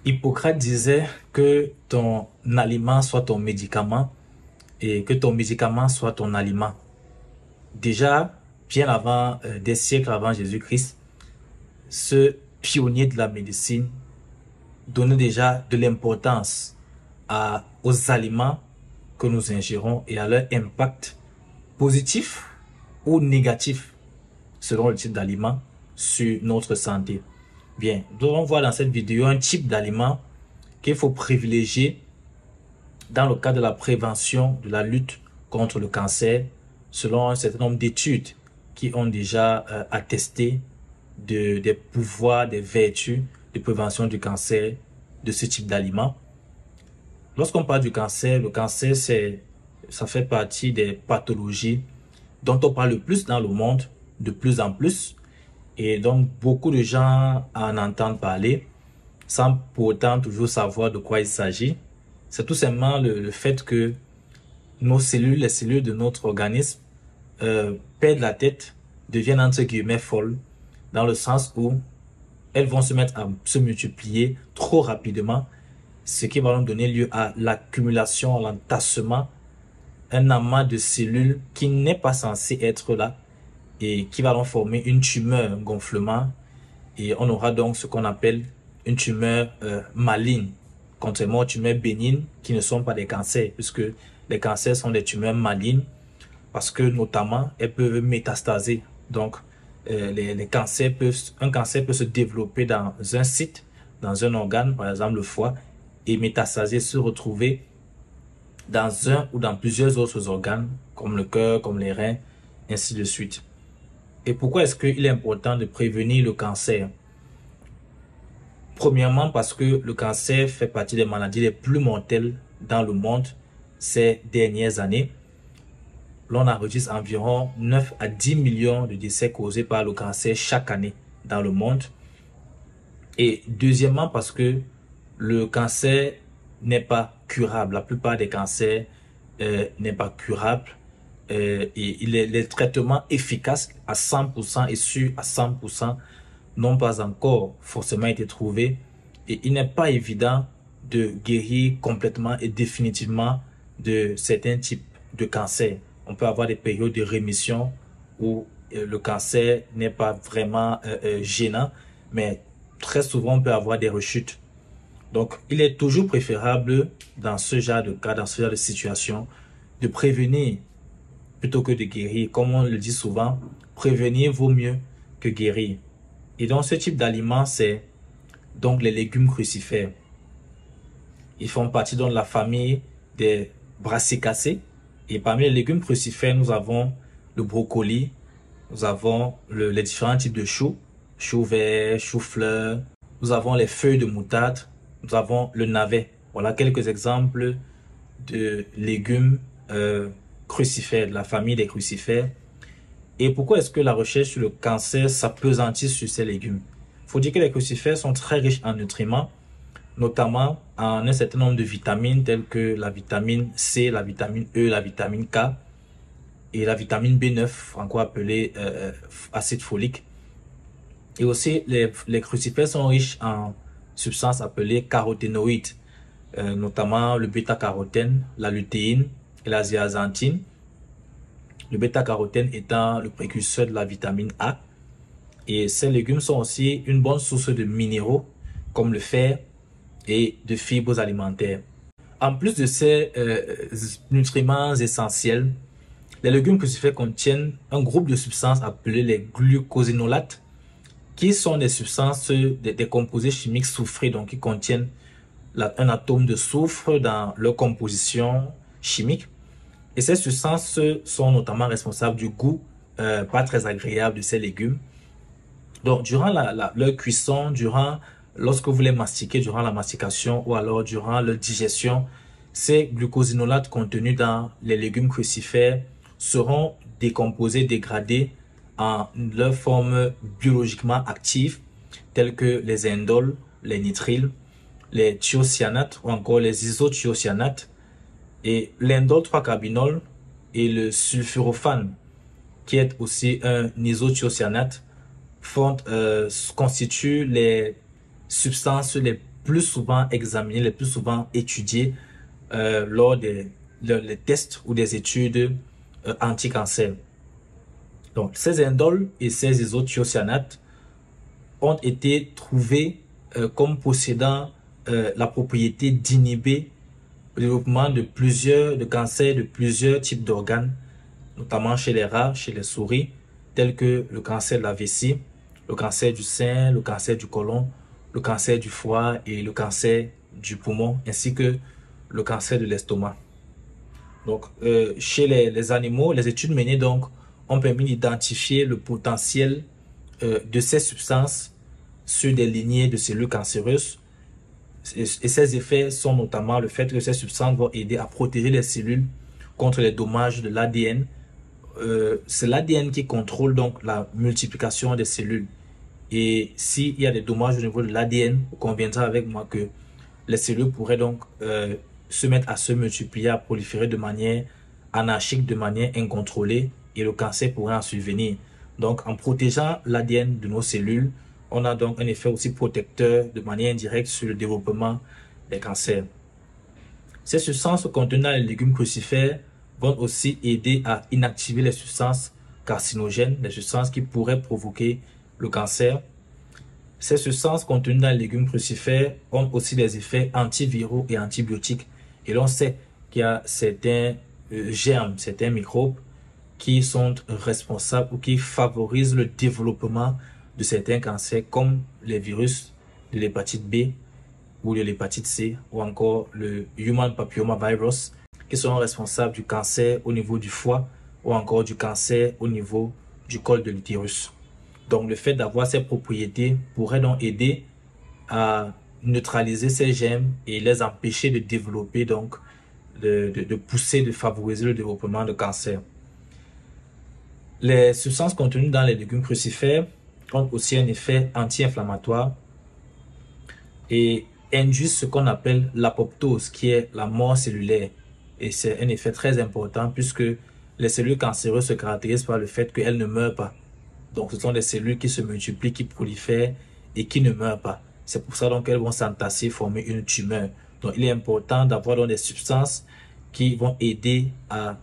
Hippocrate disait que ton aliment soit ton médicament et que ton médicament soit ton aliment. Déjà, bien avant, des siècles avant Jésus-Christ, ce pionnier de la médecine donnait déjà de l'importance aux aliments que nous ingérons et à leur impact positif ou négatif selon le type d'aliment sur notre santé. Bien, nous allons voir dans cette vidéo un type d'aliment qu'il faut privilégier dans le cadre de la prévention de la lutte contre le cancer, selon un certain nombre d'études qui ont déjà attesté des pouvoirs, des vertus de prévention du cancer de ce type d'aliment. Lorsqu'on parle du cancer, le cancer, ça fait partie des pathologies dont on parle le plus dans le monde, de plus en plus. Et donc, beaucoup de gens en entendent parler, sans pourtant toujours savoir de quoi il s'agit. C'est tout simplement le fait que nos cellules, les cellules de notre organisme, perdent la tête, deviennent entre guillemets folles, dans le sens où elles vont se mettre à se multiplier trop rapidement, ce qui va nous donner lieu à l'accumulation, à l'entassement, un amas de cellules qui n'est pas censé être là et qui va donc former une tumeur, un gonflement, et on aura donc ce qu'on appelle une tumeur maligne, contrairement aux tumeurs bénignes qui ne sont pas des cancers, puisque les cancers sont des tumeurs malignes parce que notamment elles peuvent métastaser. Donc les cancers un cancer peut se développer dans un site, dans un organe, par exemple le foie, et métastaser, se retrouver dans un ou dans plusieurs autres organes, comme le cœur, comme les reins, ainsi de suite. Et pourquoi est-ce qu'il est important de prévenir le cancer? Premièrement, parce que le cancer fait partie des maladies les plus mortelles dans le monde ces dernières années. L'on enregistre environ 9 à 10 millions de décès causés par le cancer chaque année dans le monde. Et deuxièmement, parce que le cancer n'est pas curable. La plupart des cancers n'est pas curable. Et les traitements efficaces à 100% et sûrs à 100% n'ont pas encore forcément été trouvés. Et il n'est pas évident de guérir complètement et définitivement de certains types de cancers. On peut avoir des périodes de rémission où le cancer n'est pas vraiment gênant, mais très souvent on peut avoir des rechutes. Donc, il est toujours préférable dans ce genre de cas, dans ce genre de situation, de prévenir plutôt que de guérir. Comme on le dit souvent, prévenir vaut mieux que guérir. Et donc, ce type d'aliment, c'est donc les légumes crucifères. Ils font partie de la famille des brassicacées. Et parmi les légumes crucifères, nous avons le brocoli, nous avons les différents types de choux, choux verts, choux fleurs, nous avons les feuilles de moutarde, nous avons le navet. Voilà quelques exemples de légumes crucifères, de la famille des crucifères. Et pourquoi est-ce que la recherche sur le cancer s'appesantit sur ces légumes? Il faut dire que les crucifères sont très riches en nutriments, notamment en un certain nombre de vitamines telles que la vitamine C, la vitamine E, la vitamine K et la vitamine B9, encore appelée acide folique. Et aussi, les crucifères sont riches en substances appelées caroténoïdes, notamment le bêta-carotène, la lutéine et la zéaxanthine. Le bêta-carotène étant le précurseur de la vitamine A. Et ces légumes sont aussi une bonne source de minéraux comme le fer et de fibres alimentaires. En plus de ces nutriments essentiels, les légumes crucifères contiennent un groupe de substances appelées les glucosinolates, qui sont des substances, des composés chimiques soufrés, donc qui contiennent un atome de soufre dans leur composition chimique. Et ces substances sont notamment responsables du goût pas très agréable de ces légumes. Donc, durant leur cuisson, lorsque vous les mastiquez, durant la mastication ou alors durant leur digestion, ces glucosinolates contenus dans les légumes crucifères seront décomposés, dégradés en leur forme biologiquement active, telles que les indoles, les nitriles, les thiocyanates ou encore les isothiocyanates, et l'indole 3-carbinol et le sulforaphane, qui est aussi un isothiocyanate, constituent les substances les plus souvent examinés, les plus souvent étudiés lors des tests ou des études anti-cancer. Donc, ces indoles et ces isothiocyanates ont été trouvés comme possédant la propriété d'inhiber le développement de cancers de plusieurs types d'organes, notamment chez les rats, chez les souris, tels que le cancer de la vessie, le cancer du sein, le cancer du côlon, le cancer du foie et le cancer du poumon, ainsi que le cancer de l'estomac. Donc, chez les animaux, les études menées donc ont permis d'identifier le potentiel de ces substances sur des lignées de cellules cancéreuses. Et ces effets sont notamment le fait que ces substances vont aider à protéger les cellules contre les dommages de l'ADN. C'est l'ADN qui contrôle donc la multiplication des cellules. Et s'il y a des dommages au niveau de l'ADN, vous conviendrez avec moi que les cellules pourraient donc se mettre à se multiplier, à proliférer de manière anarchique, de manière incontrôlée, et le cancer pourrait en survenir. Donc, en protégeant l'ADN de nos cellules, on a donc un effet aussi protecteur de manière indirecte sur le développement des cancers. Ces substances contenues dans les légumes crucifères vont aussi aider à inactiver les substances carcinogènes, les substances qui pourraient provoquer le cancer. Ces substances contenues dans les légumes crucifères ont aussi des effets antiviraux et antibiotiques. Et l'on sait qu'il y a certains germes, certains microbes qui sont responsables ou qui favorisent le développement de certains cancers comme les virus de l'hépatite B ou de l'hépatite C ou encore le Human Papillomavirus qui sont responsables du cancer au niveau du foie ou encore du cancer au niveau du col de l'utérus. Donc le fait d'avoir ces propriétés pourrait donc aider à neutraliser ces germes et les empêcher de développer, donc de pousser, de favoriser le développement de cancer. Les substances contenues dans les légumes crucifères ont aussi un effet anti-inflammatoire et induisent ce qu'on appelle l'apoptose, qui est la mort cellulaire. Et c'est un effet très important puisque les cellules cancéreuses se caractérisent par le fait qu'elles ne meurent pas. Donc ce sont des cellules qui se multiplient, qui prolifèrent et qui ne meurent pas. C'est pour ça donc qu'elles vont s'entasser, former une tumeur. Donc il est important d'avoir donc des substances qui vont aider à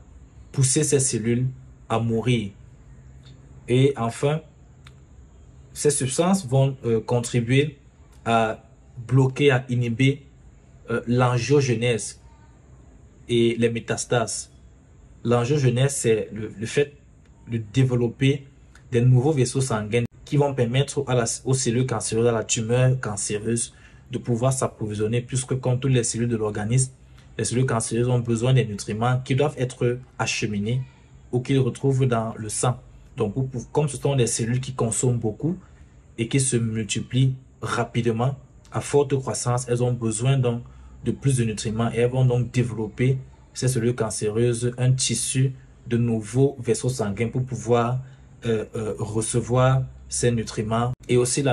pousser ces cellules à mourir. Et enfin, ces substances vont contribuer à bloquer, à inhiber l'angiogenèse et les métastases. L'angiogenèse, c'est le fait de développer des nouveaux vaisseaux sanguins qui vont permettre aux cellules cancéreuses, à la tumeur cancéreuse, de pouvoir s'approvisionner, puisque comme toutes les cellules de l'organisme, les cellules cancéreuses ont besoin des nutriments qui doivent être acheminés ou qu'ils retrouvent dans le sang. Donc, comme ce sont des cellules qui consomment beaucoup et qui se multiplient rapidement, à forte croissance, elles ont besoin donc de plus de nutriments et elles vont donc développer, ces cellules cancéreuses, un tissu de nouveaux vaisseaux sanguins pour pouvoir recevoir ces nutriments. Et aussi,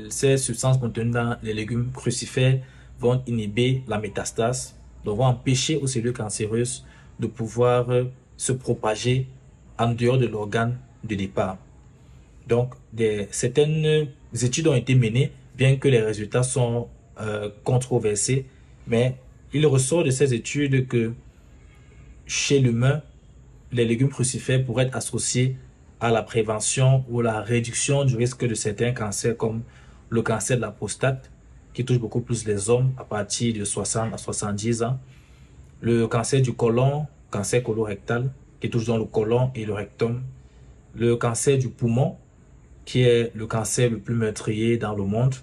ces substances contenues dans les légumes crucifères vont inhiber la métastase, donc vont empêcher aux cellules cancéreuses de pouvoir se propager en dehors de l'organe de départ. Donc, certaines études ont été menées, bien que les résultats sont controversés, mais il ressort de ces études que chez l'humain, les légumes crucifères pourraient être associés à la prévention ou la réduction du risque de certains cancers comme le cancer de la prostate, qui touche beaucoup plus les hommes à partir de 60 à 70 ans, le cancer du côlon, cancer colorectal, qui touche dans le côlon et le rectum, le cancer du poumon, qui est le cancer le plus meurtrier dans le monde,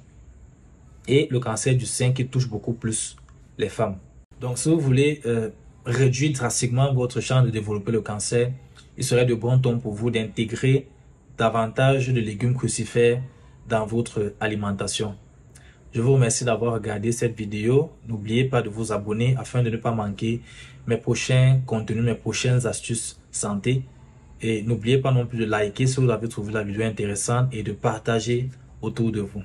et le cancer du sein qui touche beaucoup plus les femmes. Donc si vous voulez réduire drastiquement votre chance de développer le cancer, il serait de bon ton pour vous d'intégrer davantage de légumes crucifères dans votre alimentation. Je vous remercie d'avoir regardé cette vidéo. N'oubliez pas de vous abonner afin de ne pas manquer mes prochains contenus, mes prochaines astuces santé. Et n'oubliez pas non plus de liker si vous avez trouvé la vidéo intéressante et de partager autour de vous.